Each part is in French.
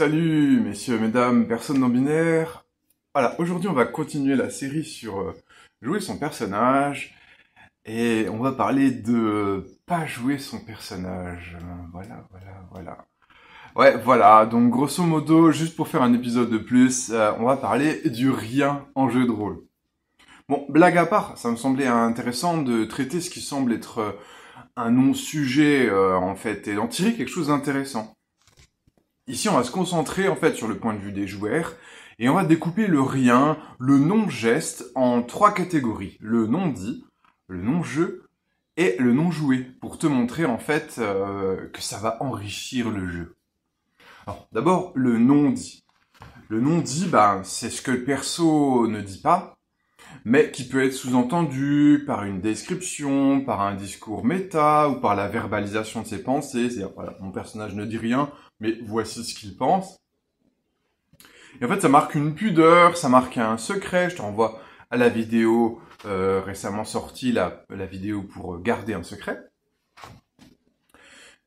Salut messieurs, mesdames, personnes non binaires. Voilà, aujourd'hui on va continuer la série sur jouer son personnage et on va parler de pas jouer son personnage. Voilà. Ouais, voilà, donc grosso modo, juste pour faire un épisode de plus, on va parler du rien en jeu de rôle. Bon, blague à part, ça me semblait intéressant de traiter ce qui semble être un non-sujet en fait et d'en tirer quelque chose d'intéressant. Ici, on va se concentrer en fait sur le point de vue des joueurs et on va découper le rien, le non-geste en trois catégories. Le non-dit, le non-jeu et le non-joué pour te montrer en fait que ça va enrichir le jeu. Alors, d'abord, le non-dit. Le non-dit, c'est ce que le perso ne dit pas, mais qui peut être sous-entendu par une description, par un discours méta ou par la verbalisation de ses pensées. C'est-à-dire, voilà, mon personnage ne dit rien, mais voici ce qu'il pense. Et en fait, ça marque une pudeur, ça marque un secret. Je te renvoie à la vidéo récemment sortie, la vidéo pour garder un secret.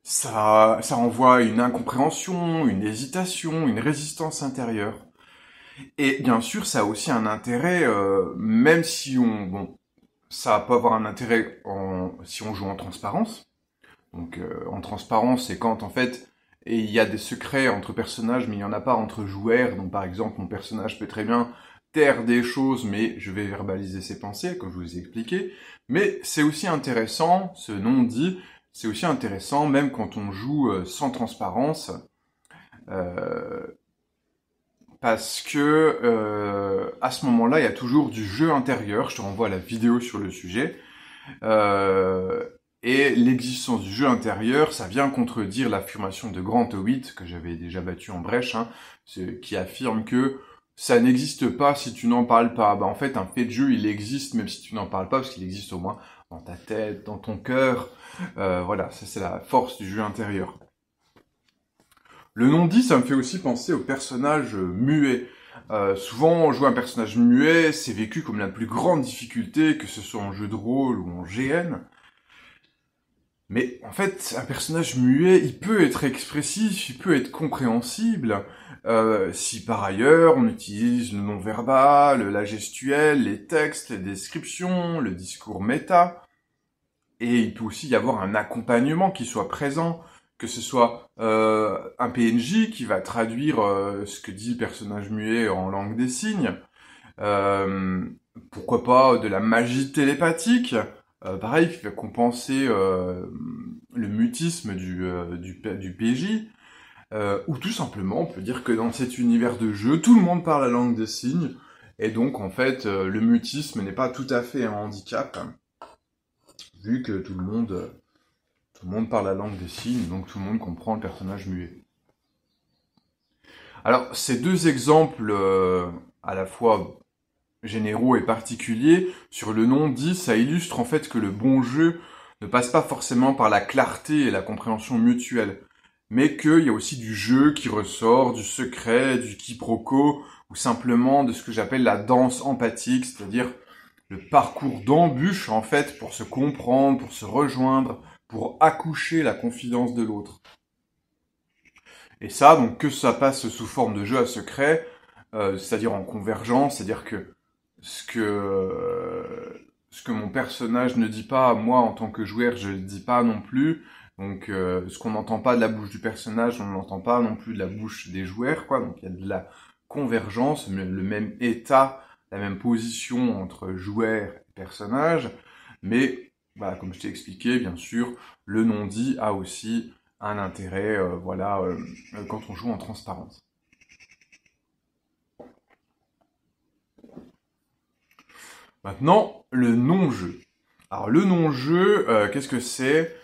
Ça renvoie à une incompréhension, une hésitation, une résistance intérieure. Et bien sûr, ça a aussi un intérêt, même si ça peut avoir un intérêt si on joue en transparence. Donc, en transparence, c'est quand en fait, il y a des secrets entre personnages, mais il n'y en a pas entre joueurs. Donc, par exemple, mon personnage peut très bien taire des choses, mais je vais verbaliser ses pensées, comme je vous ai expliqué. Mais c'est aussi intéressant, ce non-dit, c'est aussi intéressant, même quand on joue sans transparence. Parce que à ce moment-là, il y a toujours du jeu intérieur. Je te renvoie à la vidéo sur le sujet. Et l'existence du jeu intérieur, ça vient contredire l'affirmation de Grant Howitt, que j'avais déjà battu en brèche, qui affirme que ça n'existe pas si tu n'en parles pas. En fait, un fait de jeu, il existe même si tu n'en parles pas, parce qu'il existe au moins dans ta tête, dans ton cœur. Voilà, ça c'est la force du jeu intérieur. Le non-dit, ça me fait aussi penser aux personnages muets. Souvent, jouer un personnage muet, c'est vécu comme la plus grande difficulté, que ce soit en jeu de rôle ou en GN. Mais en fait, un personnage muet, il peut être expressif, il peut être compréhensible, si par ailleurs on utilise le non-verbal, la gestuelle, les textes, les descriptions, le discours méta. Et il peut aussi y avoir un accompagnement qui soit présent, que ce soit un PNJ qui va traduire ce que dit le personnage muet en langue des signes, pourquoi pas de la magie télépathique, pareil, qui va compenser le mutisme du PJ, ou tout simplement, on peut dire que dans cet univers de jeu, tout le monde parle la langue des signes, et donc en fait, le mutisme n'est pas tout à fait un handicap, vu que tout le monde parle la langue des signes, donc tout le monde comprend le personnage muet. Alors, ces deux exemples, à la fois généraux et particuliers, sur le non-dit, ça illustre en fait que le bon jeu ne passe pas forcément par la clarté et la compréhension mutuelle, mais qu'il y a aussi du jeu qui ressort, du secret, du quiproquo, ou simplement de ce que j'appelle la danse empathique, c'est-à-dire le parcours d'embûche en fait pour se comprendre, pour se rejoindre, pour accoucher la confidence de l'autre. Et ça, donc que ça passe sous forme de jeu à secret, c'est-à-dire en convergence, c'est-à-dire que ce que mon personnage ne dit pas, moi en tant que joueur, je le dis pas non plus. Donc ce qu'on n'entend pas de la bouche du personnage, on ne l'entend pas non plus de la bouche des joueurs, quoi. Donc il y a de la convergence, le même état, la même position entre joueur et personnage, mais voilà, comme je t'ai expliqué, bien sûr, le non-dit a aussi un intérêt, quand on joue en transparence. Maintenant, le non-jeu. Alors le non-jeu, qu'est-ce que c'est ?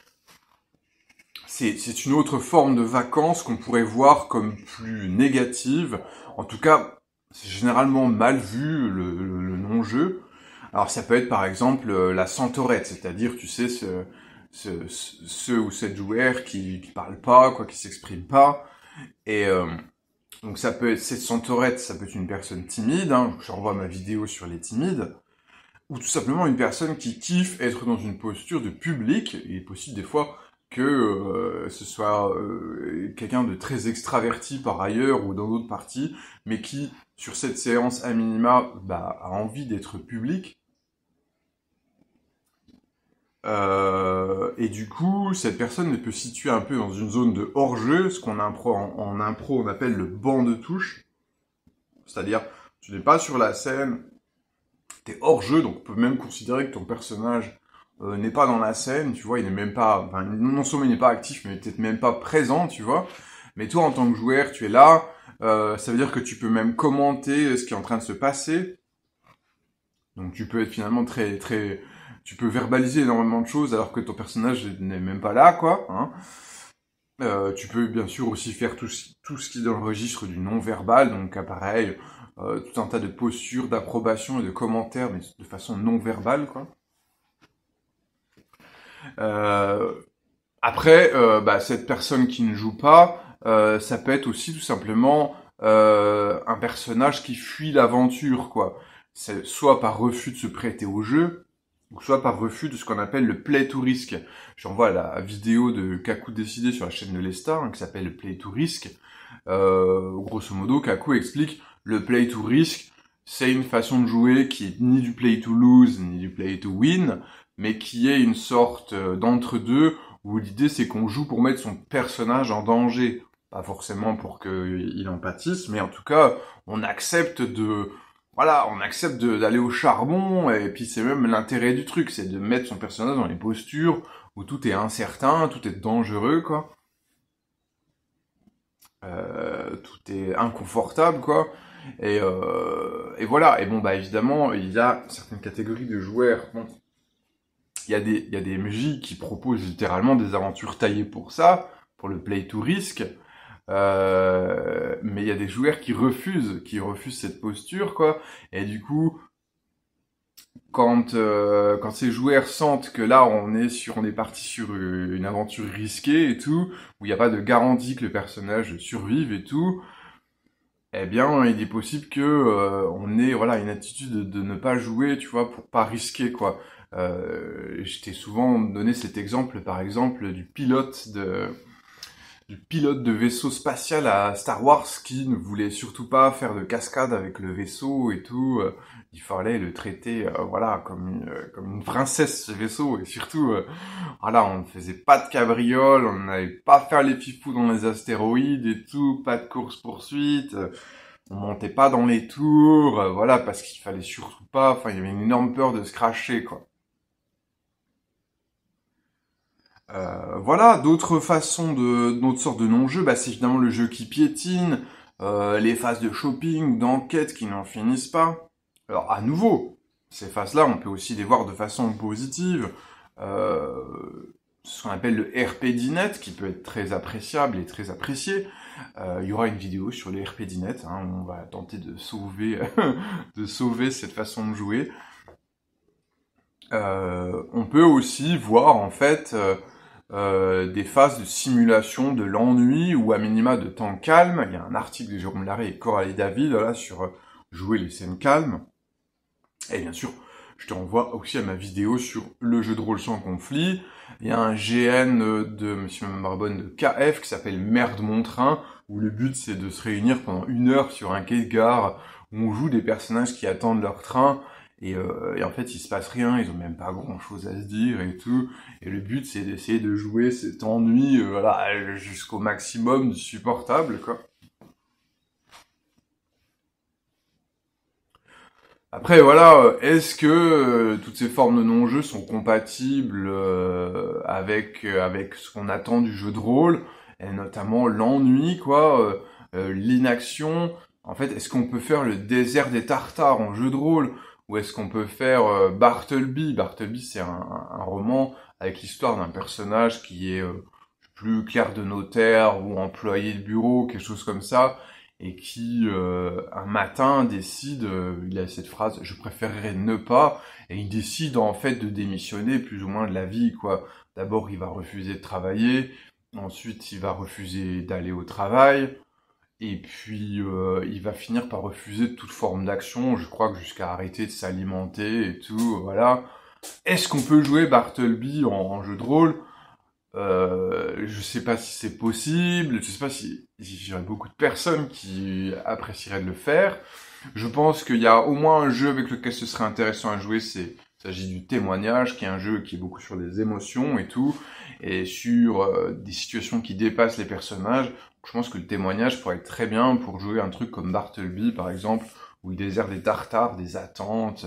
C'est une autre forme de vacances qu'on pourrait voir comme plus négative. En tout cas, c'est généralement mal vu, le non-jeu. Alors ça peut être par exemple la centaurette, c'est-à-dire, tu sais, ce ou cette joueur qui parle pas, quoi, qui s'exprime pas. Et donc ça peut être cette centaurette, ça peut être une personne timide, je renvoie ma vidéo sur les timides, ou tout simplement une personne qui kiffe être dans une posture de public. Il est possible des fois que ce soit quelqu'un de très extraverti par ailleurs ou dans d'autres parties, mais qui, sur cette séance à minima, a envie d'être public. Et du coup, cette personne peut se situer un peu dans une zone de hors-jeu, ce qu'on en impro on appelle le banc de touche. C'est-à-dire, tu n'es pas sur la scène, t'es hors-jeu, donc on peut même considérer que ton personnage n'est pas dans la scène, tu vois, il n'est même pas, enfin, non seulement il n'est pas actif, mais peut-être même pas présent, tu vois. Mais toi, en tant que joueur, tu es là, ça veut dire que tu peux même commenter ce qui est en train de se passer. Donc tu peux être finalement tu peux verbaliser énormément de choses alors que ton personnage n'est même pas là, quoi. Hein. Tu peux bien sûr aussi faire tout ce qui est dans le registre du non-verbal, donc pareil, tout un tas de postures, d'approbation et de commentaires, mais de façon non-verbale, quoi. Euh, Après, cette personne qui ne joue pas, ça peut être aussi tout simplement un personnage qui fuit l'aventure, quoi. C'est soit par refus de se prêter au jeu, ou soit par refus de ce qu'on appelle le play to risk. J'envoie la vidéo de Kaku Décidé sur la chaîne de Lestar, qui s'appelle le play to risk. Grosso modo, Kaku explique le play to risk, c'est une façon de jouer qui est ni du play to lose, ni du play to win, mais qui est une sorte d'entre-deux, où l'idée c'est qu'on joue pour mettre son personnage en danger. Pas forcément pour qu'il en pâtisse, mais en tout cas, on accepte d'aller au charbon, et puis c'est même l'intérêt du truc, c'est de mettre son personnage dans les postures où tout est incertain, tout est dangereux, quoi. Tout est inconfortable, quoi. Et voilà. Et bon, évidemment, il y a certaines catégories de joueurs. Bon, il y a des MJ qui proposent littéralement des aventures taillées pour ça, pour le play to risk. Mais il y a des joueurs qui refusent cette posture, quoi. Et du coup, quand ces joueurs sentent que là on est parti sur une aventure risquée et tout, où il n'y a pas de garantie que le personnage survive et tout, eh bien il est possible que on ait une attitude de ne pas jouer, tu vois, pour pas risquer, quoi. Je t'ai souvent donné cet exemple, par exemple, du pilote de vaisseau spatial à Star Wars qui ne voulait surtout pas faire de cascade avec le vaisseau et tout. Il fallait le traiter comme une princesse, ce vaisseau. Et surtout, on ne faisait pas de cabriole, on n'allait pas faire les fifous dans les astéroïdes et tout, pas de course-poursuite, on montait pas dans les tours, parce qu'il fallait surtout pas, il y avait une énorme peur de se crasher, quoi. D'autres sortes de non-jeux, c'est évidemment le jeu qui piétine, les phases de shopping ou d'enquête qui n'en finissent pas. Alors, à nouveau, ces phases-là, on peut aussi les voir de façon positive. Euh, Ce qu'on appelle le RPDNet, qui peut être très appréciable et très apprécié. Il y aura une vidéo sur le RPDNet, où on va tenter de sauver, de sauver cette façon de jouer. On peut aussi voir, en fait, des phases de simulation de l'ennui ou à minima de temps calme. Il y a un article de Jérôme Larrey et Coralie David là sur jouer les scènes calmes. Et bien sûr, je te renvoie aussi à ma vidéo sur le jeu de rôle sans conflit. Il y a un GN de Monsieur Marbonne de KF qui s'appelle Merde mon train, où le but c'est de se réunir pendant 1 heure sur un quai de gare où on joue des personnages qui attendent leur train. Et en fait, il se passe rien, ils ont même pas grand chose à se dire et tout. Et le but, c'est d'essayer de jouer cet ennui, jusqu'au maximum supportable, quoi. Après, est-ce que toutes ces formes de non-jeu sont compatibles avec ce qu'on attend du jeu de rôle, et notamment l'ennui, quoi, l'inaction. En fait, est-ce qu'on peut faire le désert des Tartares en jeu de rôle, ou est-ce qu'on peut faire Bartleby? Bartleby, c'est un roman avec l'histoire d'un personnage qui est plus clerc de notaire ou employé de bureau, quelque chose comme ça, et qui un matin décide, il a cette phrase, je préférerais ne pas, et il décide en fait de démissionner plus ou moins de la vie, quoi. D'abord il va refuser de travailler, ensuite il va refuser d'aller au travail, et puis il va finir par refuser toute forme d'action, je crois que jusqu'à arrêter de s'alimenter et tout, voilà. Est-ce qu'on peut jouer Bartleby en jeu de rôle? Je sais pas si c'est possible, je sais pas si il y aurait beaucoup de personnes qui apprécieraient de le faire. Je pense qu'il y a au moins un jeu avec lequel ce serait intéressant à jouer, il s'agit du témoignage, qui est un jeu qui est beaucoup sur les émotions et tout, et sur des situations qui dépassent les personnages. Je pense que le témoignage pourrait être très bien pour jouer un truc comme Bartleby, par exemple, où il désert des tartares, des attentes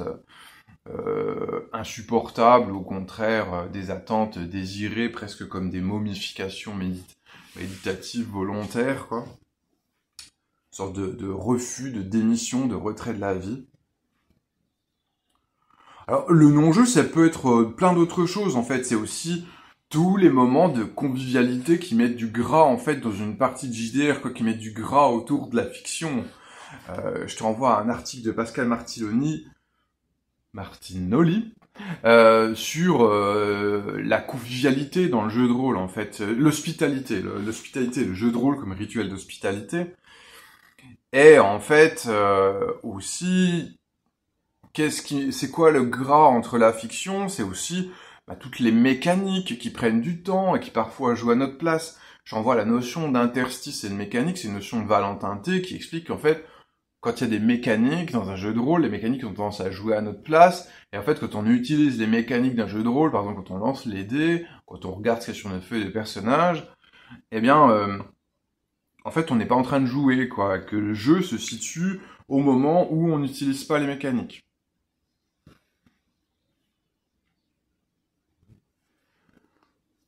insupportables, au contraire, des attentes désirées, presque comme des momifications méditatives volontaires, quoi. Une sorte de refus, de démission, de retrait de la vie. Alors, le non-jeu, ça peut être plein d'autres choses, en fait. C'est aussi tous les moments de convivialité qui mettent du gras, en fait, dans une partie de JDR, quoi, qui mettent du gras autour de la fiction. Je te renvoie à un article de Pascal Martinoli, sur la convivialité dans le jeu de rôle, en fait. L'hospitalité, le jeu de rôle comme rituel d'hospitalité. Et en fait, aussi, c'est quoi le gras entre la fiction? C'est aussi toutes les mécaniques qui prennent du temps et qui parfois jouent à notre place. J'envoie la notion d'interstice et de mécanique, c'est une notion de Valentin T qui explique qu'en fait, quand il y a des mécaniques dans un jeu de rôle, les mécaniques ont tendance à jouer à notre place, et en fait, quand on utilise les mécaniques d'un jeu de rôle, par exemple quand on lance les dés, quand on regarde ce qu'il y a sur notre feuille de personnage, eh bien, en fait, on n'est pas en train de jouer, quoi, que le jeu se situe au moment où on n'utilise pas les mécaniques.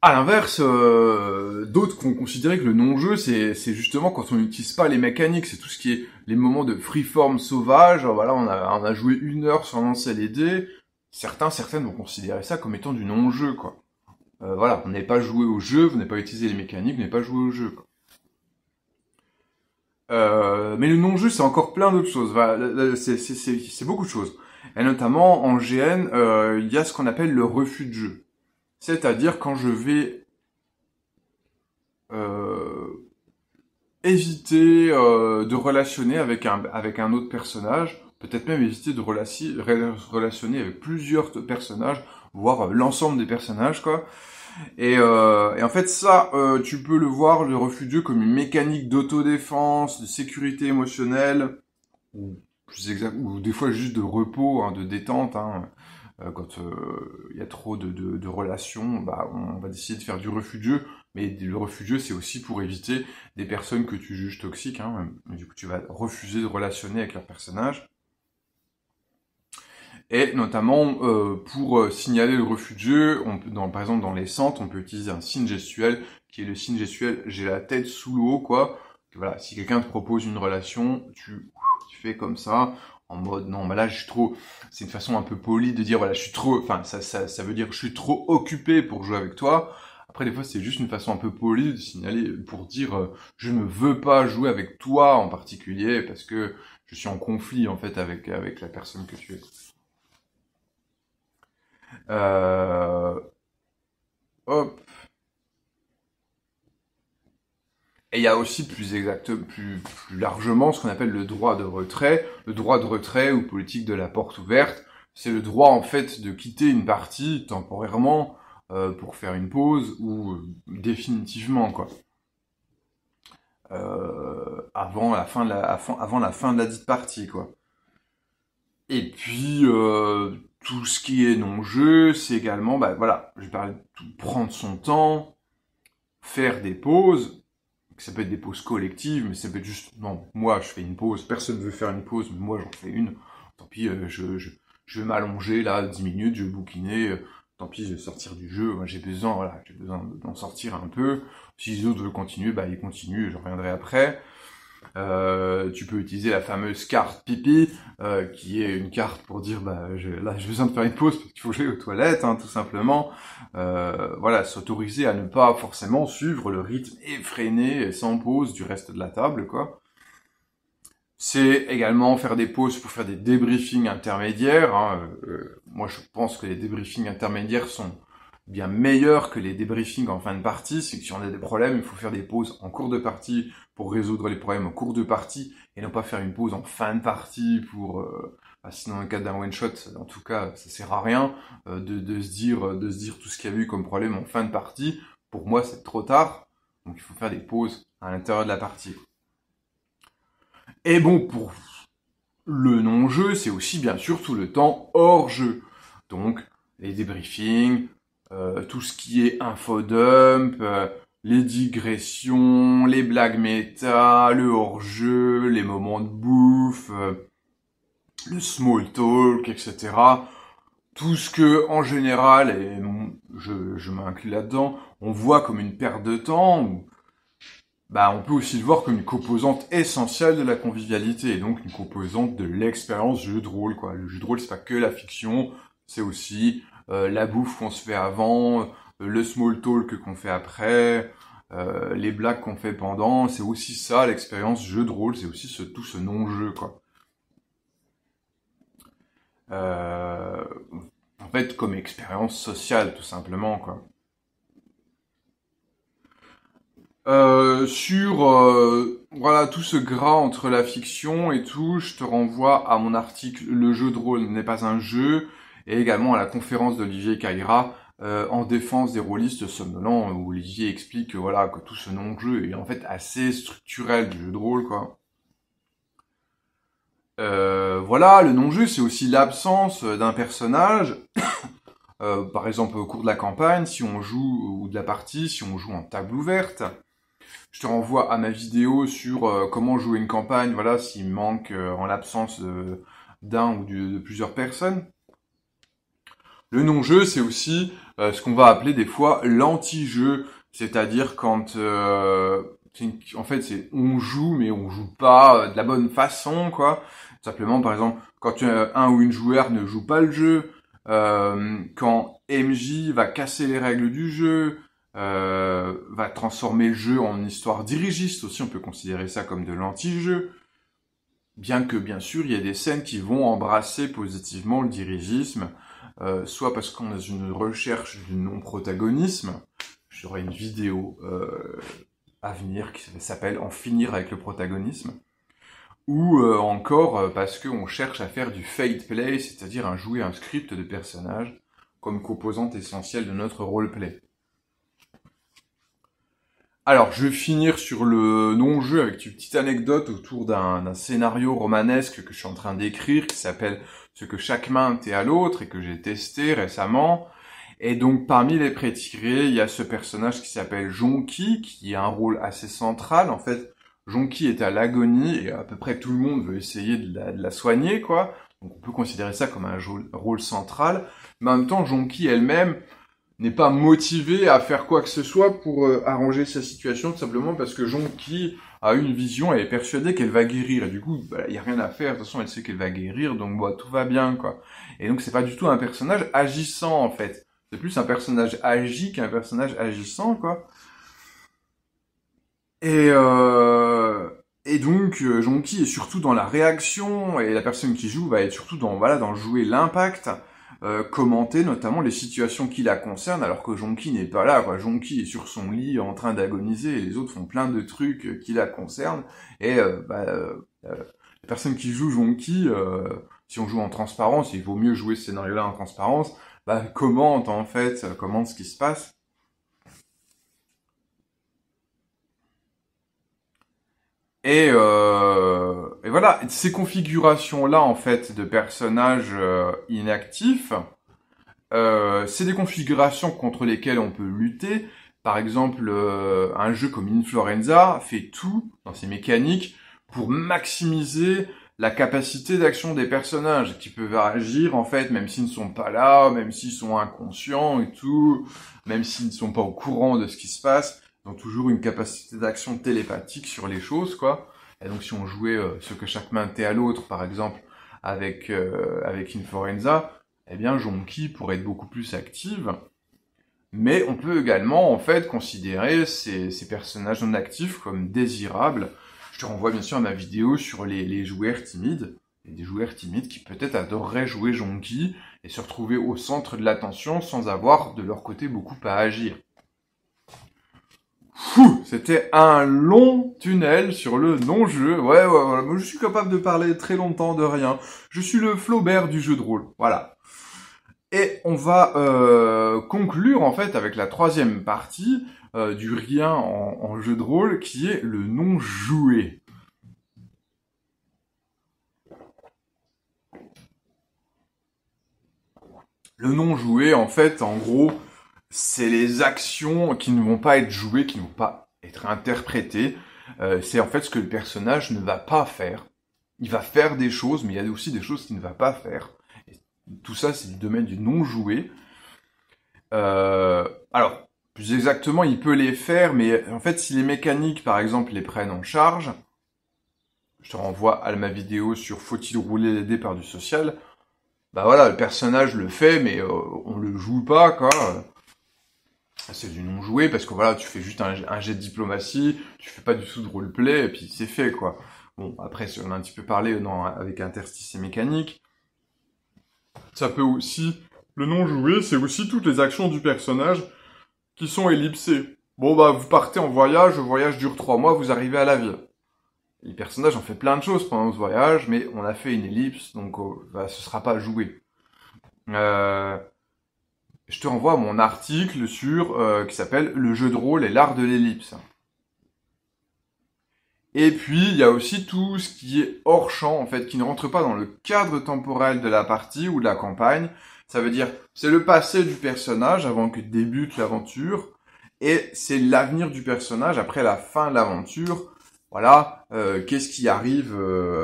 À l'inverse, d'autres qui ont considéré que le non-jeu, c'est justement quand on n'utilise pas les mécaniques, c'est tout ce qui est les moments de freeform sauvage. Voilà, on a joué 1 heure sans lancer les dés. Certaines vont considérer ça comme étant du non-jeu, quoi. Voilà, vous n'avez pas joué au jeu, vous n'avez pas utilisé les mécaniques, vous n'avez pas joué au jeu, quoi. Mais le non-jeu, c'est encore plein d'autres choses. Voilà, c'est beaucoup de choses. Et notamment, en GN, il y a ce qu'on appelle le refus de jeu. C'est-à-dire quand je vais euh, éviter de relationner avec un autre personnage, peut-être même éviter de relationner avec plusieurs personnages, voire l'ensemble des personnages, quoi. Et en fait, ça, tu peux le voir, le refus de jeu, comme une mécanique d'autodéfense, de sécurité émotionnelle, ou plus exact, ou des fois juste de repos, hein, de détente, hein. Quand il y a trop de relations, on va décider de faire du refus de jeu. Mais le refus de jeu, c'est aussi pour éviter des personnes que tu juges toxiques, hein. Mais du coup, tu vas refuser de relationner avec leur personnage. Et notamment, pour signaler le refus de jeu, par exemple dans les centres, on peut utiliser un signe gestuel, qui est le signe gestuel « j'ai la tête sous l'eau », quoi. Voilà, si quelqu'un te propose une relation, tu fais comme ça, en mode non, là je suis trop. C'est une façon un peu polie de dire voilà, je suis trop. Enfin, ça veut dire je suis trop occupé pour jouer avec toi. Après, des fois, c'est juste une façon un peu polie de signaler pour dire je ne veux pas jouer avec toi en particulier parce que je suis en conflit en fait avec la personne que tu es. Euh, hop. Et il y a aussi plus largement ce qu'on appelle le droit de retrait. Le droit de retrait ou politique de la porte ouverte, c'est le droit en fait de quitter une partie temporairement pour faire une pause ou définitivement, quoi. Avant avant la fin de la dite partie, quoi. Et puis tout ce qui est non-jeu, c'est également, voilà, je parlais de tout prendre son temps, faire des pauses. Ça peut être des pauses collectives, mais ça peut être juste, non, moi je fais une pause, personne ne veut faire une pause, mais moi j'en fais une. Tant pis, je vais m'allonger là 10 minutes, je vais bouquiner, tant pis, je vais sortir du jeu, moi j'ai besoin d'en sortir un peu. Si les autres veulent continuer, ils continuent, je reviendrai après. Tu peux utiliser la fameuse carte pipi, qui est une carte pour dire j'ai besoin de faire une pause parce qu'il faut que j'aille aux toilettes, hein, tout simplement. Voilà, s'autoriser à ne pas forcément suivre le rythme effréné et sans pause du reste de la table, quoi. C'est également faire des pauses pour faire des débriefings intermédiaires, hein. Moi, je pense que les débriefings intermédiaires sont bien meilleurs que les débriefings en fin de partie. C'est que si on a des problèmes, il faut faire des pauses en cours de partie pour résoudre les problèmes en cours de partie et non pas faire une pause en fin de partie pour sinon dans le cas d'un one shot, en tout cas, ça sert à rien de se dire tout ce qu'il y a eu comme problème en fin de partie pour moi, c'est trop tard. Donc, il faut faire des pauses à l'intérieur de la partie. Et bon, pour le non-jeu, c'est aussi bien sûr tout le temps hors jeu. Donc, les débriefings, tout ce qui est infodump, les digressions, les blagues méta, le hors-jeu, les moments de bouffe, le small talk, etc. Tout ce que, en général, et je m'inclus là-dedans, on voit comme une perte de temps, ou on peut aussi le voir comme une composante essentielle de la convivialité, et donc une composante de l'expérience jeu de rôle, quoi. Le jeu de rôle, c'est pas que la fiction, c'est aussi la bouffe qu'on se fait avant, le small talk qu'on fait après, les blagues qu'on fait pendant, c'est aussi ça, l'expérience jeu de rôle, c'est aussi tout ce non-jeu, quoi. En fait, comme expérience sociale, tout simplement, quoi. Voilà, tout ce gras entre la fiction et tout, je te renvoie à mon article Le jeu de rôle n'est pas un jeu, et également à la conférence d'Olivier Caïra en défense des rôlistes somnolents, où Olivier explique que, voilà, que tout ce non-jeu est en fait assez structurel du jeu de rôle, quoi. Voilà, le non-jeu, c'est aussi l'absence d'un personnage. Par exemple, au cours de la campagne, si on joue, ou de la partie, si on joue en table ouverte. Je te renvoie à ma vidéo sur comment jouer une campagne, voilà, s'il manque en l'absence d'un ou de plusieurs personnes. Le non-jeu, c'est aussi ce qu'on va appeler des fois l'anti-jeu, c'est-à-dire quand, en fait, c'est on joue, mais on joue pas de la bonne façon, quoi. Simplement, par exemple, quand un ou une joueur ne joue pas le jeu, quand MJ va casser les règles du jeu, va transformer le jeu en histoire dirigiste aussi, on peut considérer ça comme de l'anti-jeu. Bien que, bien sûr, il y a des scènes qui vont embrasser positivement le dirigisme, soit parce qu'on a une recherche du non-protagonisme. J'aurai une vidéo à venir qui s'appelle « En finir avec le protagonisme », ou encore parce qu'on cherche à faire du fate play, c'est-à-dire à jouer un script de personnage comme composante essentielle de notre roleplay. Alors, je vais finir sur le non-jeu avec une petite anecdote autour d'un scénario romanesque que je suis en train d'écrire, qui s'appelle « Ce que chaque main est à l'autre » et que j'ai testé récemment. Et donc, parmi les pré-tirés, il y a ce personnage qui s'appelle Jonki, qui a un rôle assez central. En fait, Jonki est à l'agonie et à peu près tout le monde veut essayer de la soigner, quoi. Donc, on peut considérer ça comme un rôle central. Mais en même temps, Jonki elle-même n'est pas motivée à faire quoi que ce soit pour arranger sa situation, tout simplement parce que Jonki a une vision, elle est persuadée qu'elle va guérir. Et du coup, il n'y a rien à faire. De toute façon, elle sait qu'elle va guérir, donc tout va bien, quoi. Et donc, c'est pas du tout un personnage agissant, en fait. C'est plus un personnage agi qu'un personnage agissant, quoi. Et donc, Jonki est surtout dans la réaction, et la personne qui joue va être surtout dans jouer l'impact, commenter notamment les situations qui la concernent, alors que Jonki n'est pas là, quoi. Jonki est sur son lit en train d'agoniser, et les autres font plein de trucs qui la concernent, et la personne qui joue Jonki, si on joue en transparence, il vaut mieux jouer ce scénario-là en transparence, commente en fait, commente ce qui se passe. Et voilà, ces configurations-là, en fait, de personnages inactifs, c'est des configurations contre lesquelles on peut lutter. Par exemple, un jeu comme Influenza fait tout, dans ses mécaniques, pour maximiser la capacité d'action des personnages, qui peuvent agir, en fait, même s'ils ne sont pas là, même s'ils sont inconscients et tout, même s'ils ne sont pas au courant de ce qui se passe. Ils ont toujours une capacité d'action télépathique sur les choses, quoi. Et donc, si on jouait ce que chaque main était à l'autre, par exemple, avec Influenza, eh bien, Jonki pourrait être beaucoup plus active. Mais on peut également, en fait, considérer ces personnages non actifs comme désirables. Je te renvoie bien sûr à ma vidéo sur les joueurs timides. Il y a des joueurs timides qui peut-être adoreraient jouer Jonki et se retrouver au centre de l'attention sans avoir de leur côté beaucoup à agir. C'était un long tunnel sur le non-jeu. Ouais, moi je suis capable de parler très longtemps de rien. Je suis le Flaubert du jeu de rôle. Voilà. Et on va conclure en fait avec la troisième partie du rien en jeu de rôle, qui est le non joué. Le non joué, en fait, en gros, c'est les actions qui ne vont pas être jouées, qui ne vont pas être interprétées. C'est en fait ce que le personnage ne va pas faire. Il va faire des choses, mais il y a aussi des choses qu'il ne va pas faire. Et tout ça, c'est du domaine du non joué. Alors, plus exactement, il peut les faire, mais en fait, si les mécaniques, par exemple, les prennent en charge, je te renvoie à ma vidéo sur faut-il rouler les dés par du social. Bah voilà, le personnage le fait, mais on le joue pas, quoi. C'est du non joué parce que voilà, tu fais juste un jet de diplomatie, tu fais pas du tout de roleplay et puis c'est fait, quoi. Bon, après, on a un petit peu parlé avec interstice et mécanique. Ça peut aussi, le non joué, c'est aussi toutes les actions du personnage qui sont ellipsées. Bon bah, vous partez en voyage, le voyage dure 3 mois, vous arrivez à la ville. Les personnages ont fait plein de choses pendant ce voyage, mais on a fait une ellipse, donc bah, ce sera pas joué. Je te renvoie à mon article qui s'appelle « Le jeu de rôle et l'art de l'ellipse ». Et puis, il y a aussi tout ce qui est hors champ, en fait, qui ne rentre pas dans le cadre temporel de la partie ou de la campagne. Ça veut dire, c'est le passé du personnage avant que débute l'aventure, et c'est l'avenir du personnage après la fin de l'aventure. Voilà, qu'est-ce qui arrive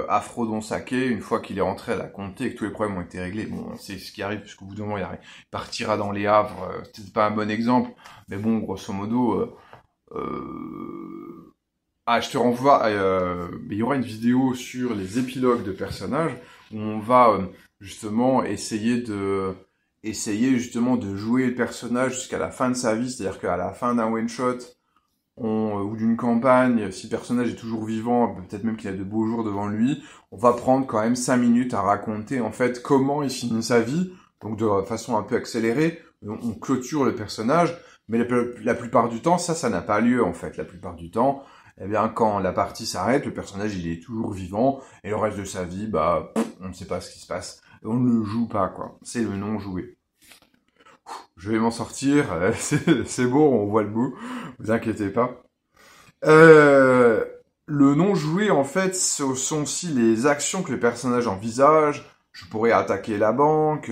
à Frodon Sake une fois qu'il est rentré à la comté et que tous les problèmes ont été réglés. Bon, c'est ce qui arrive, puisqu'au bout d'un moment, il partira dans les havres. C'est pas un bon exemple, mais bon, grosso modo... Ah, je te renvoie il y aura une vidéo sur les épilogues de personnages, où on va justement essayer justement de jouer le personnage jusqu'à la fin de sa vie, c'est-à-dire qu'à la fin d'un one-shot, ou d'une campagne, si le personnage est toujours vivant, peut-être même qu'il a de beaux jours devant lui, on va prendre quand même 5 minutes à raconter en fait comment il finit sa vie, donc de façon un peu accélérée, on clôture le personnage, mais la plupart du temps, ça n'a pas lieu en fait. La plupart du temps, eh bien quand la partie s'arrête, le personnage il est toujours vivant, et le reste de sa vie, bah, on ne sait pas ce qui se passe, on ne le joue pas quoi, c'est le non joué. Je vais m'en sortir, c'est beau, on voit le bout, vous inquiétez pas. Le non joué, en fait, ce sont aussi les actions que le personnage envisage. Je pourrais attaquer la banque,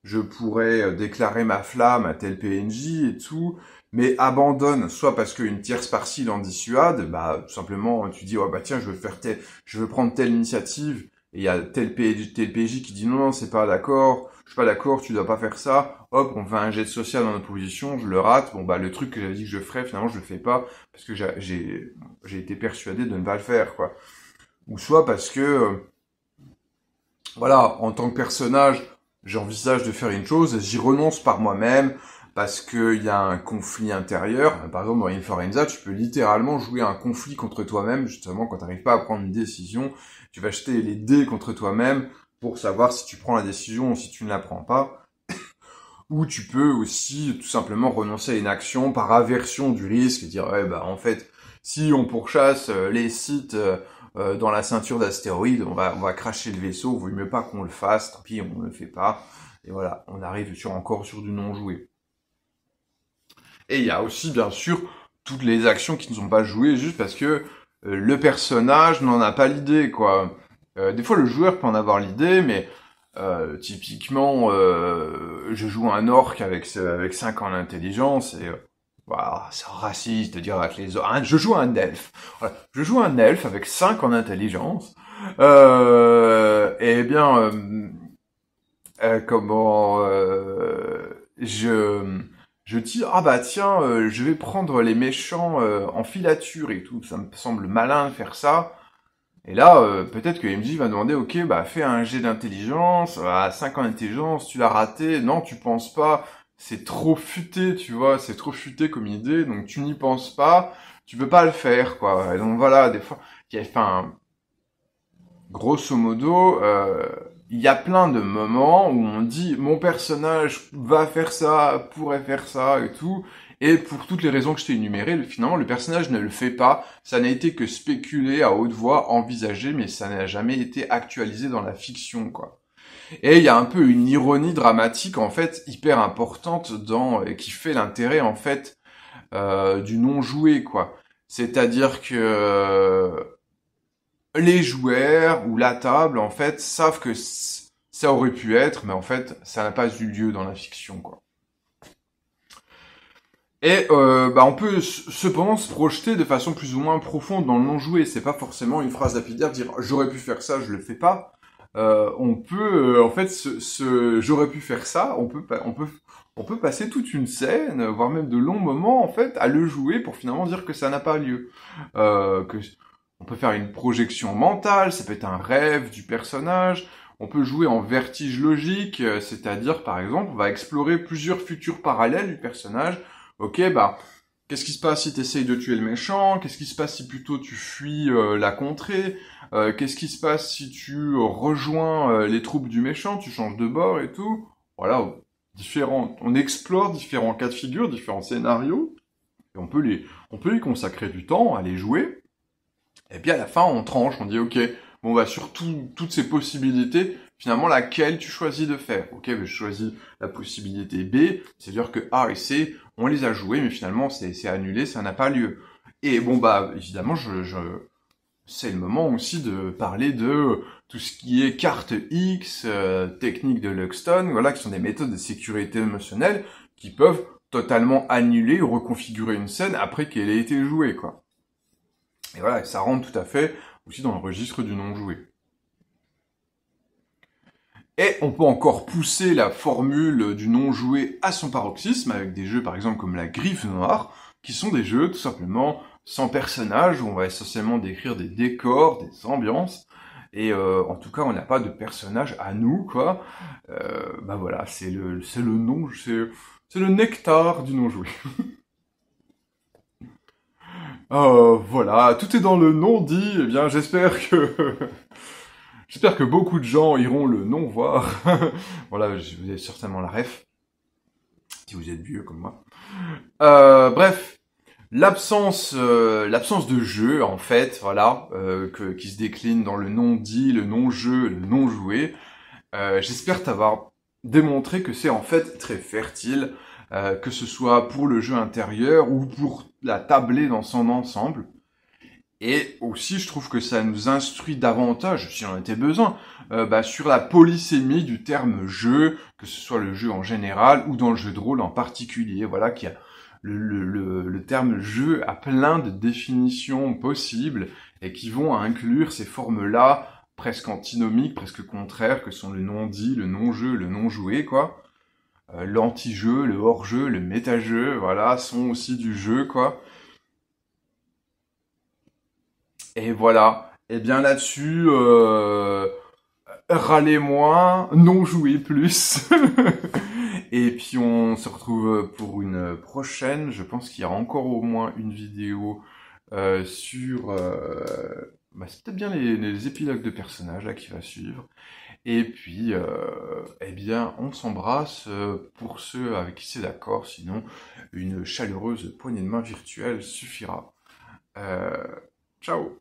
je pourrais déclarer ma flamme à tel PNJ et tout, mais abandonne, soit parce qu'une tierce partie l'en dissuade, bah tout simplement tu dis oh bah tiens je veux prendre telle initiative, et il y a tel PJ qui dit non c'est pas d'accord, je suis pas d'accord, tu dois pas faire ça, hop, on fait un jet de social dans notre position, je le rate, bon bah le truc que j'avais dit que je ferais, finalement je le fais pas, parce que j'ai été persuadé de ne pas le faire, quoi. Ou soit parce que, voilà, en tant que personnage, j'envisage de faire une chose, j'y renonce par moi-même, parce qu'il y a un conflit intérieur. Par exemple, dans Inforenza, tu peux littéralement jouer un conflit contre toi-même, justement, quand tu n'arrives pas à prendre une décision, tu vas jeter les dés contre toi-même pour savoir si tu prends la décision ou si tu ne la prends pas. Ou tu peux aussi tout simplement renoncer à une action par aversion du risque et dire, ouais, bah en fait, si on pourchasse les sites dans la ceinture d'astéroïdes, on va cracher le vaisseau, il vaut mieux pas qu'on le fasse, tant pis, on ne le fait pas. Et voilà, on arrive encore sur du non-joué. Et il y a aussi, bien sûr, toutes les actions qui ne sont pas jouées juste parce que le personnage n'en a pas l'idée, quoi. Des fois, le joueur peut en avoir l'idée, mais typiquement, je joue un orc avec 5 en intelligence, et voilà, c'est raciste de dire avec les orcs. Je joue un elfe. Voilà. Je joue un elfe avec 5 en intelligence. Eh bien, je dis, ah bah tiens, je vais prendre les méchants en filature et tout, ça me semble malin de faire ça. Et là, peut-être que MJ va demander, ok, bah fais un jet d'intelligence, à 5 ans d'intelligence, tu l'as raté, non, tu penses pas, c'est trop futé, tu vois, c'est trop futé comme idée, donc tu n'y penses pas, tu peux pas le faire, quoi. Et donc voilà, des fois, grosso modo, il y a plein de moments où on dit mon personnage va faire ça, pourrait faire ça et tout, et pour toutes les raisons que je t'ai énumérées, finalement le personnage ne le fait pas, ça n'a été que spéculé à haute voix, envisagé, mais ça n'a jamais été actualisé dans la fiction, quoi. Et il y a un peu une ironie dramatique en fait hyper importante qui fait l'intérêt en fait du non joué, quoi. C'est-à-dire que les joueurs ou la table, en fait, savent que ça aurait pu être, mais en fait, ça n'a pas eu lieu dans la fiction, quoi. Et on peut cependant se projeter de façon plus ou moins profonde dans le non joué. C'est pas forcément une phrase lapidaire dire j'aurais pu faire ça, je le fais pas. On peut en fait j'aurais pu faire ça. On peut passer toute une scène, voire même de longs moments en fait à le jouer pour finalement dire que ça n'a pas lieu. Que on peut faire une projection mentale, ça peut être un rêve du personnage. On peut jouer en vertige logique, c'est-à-dire par exemple on va explorer plusieurs futurs parallèles du personnage. Ok, qu'est-ce qui se passe si tu essayes de tuer le méchant? Qu'est-ce qui se passe si plutôt tu fuis la contrée? Qu'est-ce qui se passe si tu rejoins les troupes du méchant, tu changes de bord et tout? Voilà, on explore différents cas de figure, différents scénarios, et on peut y consacrer du temps à les jouer. Et puis à la fin, on tranche, on dit ok, bon sur toutes ces possibilités, finalement laquelle tu choisis de faire. Ok, je choisis la possibilité B, c'est-à-dire que A et C, on les a joués, mais finalement c'est annulé, ça n'a pas lieu. Et bon évidemment, c'est le moment aussi de parler de tout ce qui est carte X, technique de Luxton, voilà, qui sont des méthodes de sécurité émotionnelle qui peuvent totalement annuler ou reconfigurer une scène après qu'elle ait été jouée, quoi. Et voilà, ça rentre tout à fait aussi dans le registre du non-joué. Et on peut encore pousser la formule du non-joué à son paroxysme avec des jeux par exemple comme la Griffe Noire, qui sont des jeux tout simplement sans personnage, où on va essentiellement décrire des décors, des ambiances, et en tout cas on n'a pas de personnage à nous, quoi. Voilà, c'est le nectar du non-joué. Voilà, tout est dans le non dit. Eh bien, j'espère que beaucoup de gens iront le non voir. Voilà, vous avez certainement la ref, si vous êtes vieux comme moi. Bref, l'absence de jeu, en fait, voilà, qui se décline dans le non dit, le non jeu, le non joué. J'espère t'avoir démontré que c'est en fait très fertile, que ce soit pour le jeu intérieur ou pour la tablée dans son ensemble. Et aussi, je trouve que ça nous instruit davantage, si on en était besoin, sur la polysémie du terme jeu, que ce soit le jeu en général ou dans le jeu de rôle en particulier. Voilà, qu'il y a le terme jeu a plein de définitions possibles et qui vont inclure ces formes-là presque antinomiques, presque contraires, que sont le non-dit, le non-jeu, le non-joué, quoi. L'anti-jeu, le hors-jeu, le méta-jeu, voilà, sont aussi du jeu, quoi. Et voilà. Et bien là-dessus, râlez moins, non jouez plus. Et puis on se retrouve pour une prochaine. Je pense qu'il y aura encore au moins une vidéo sur... c'est peut-être bien les épilogues de personnages là qui va suivre. Et puis, eh bien, on s'embrasse pour ceux avec qui c'est d'accord. Sinon, une chaleureuse poignée de main virtuelle suffira. Ciao!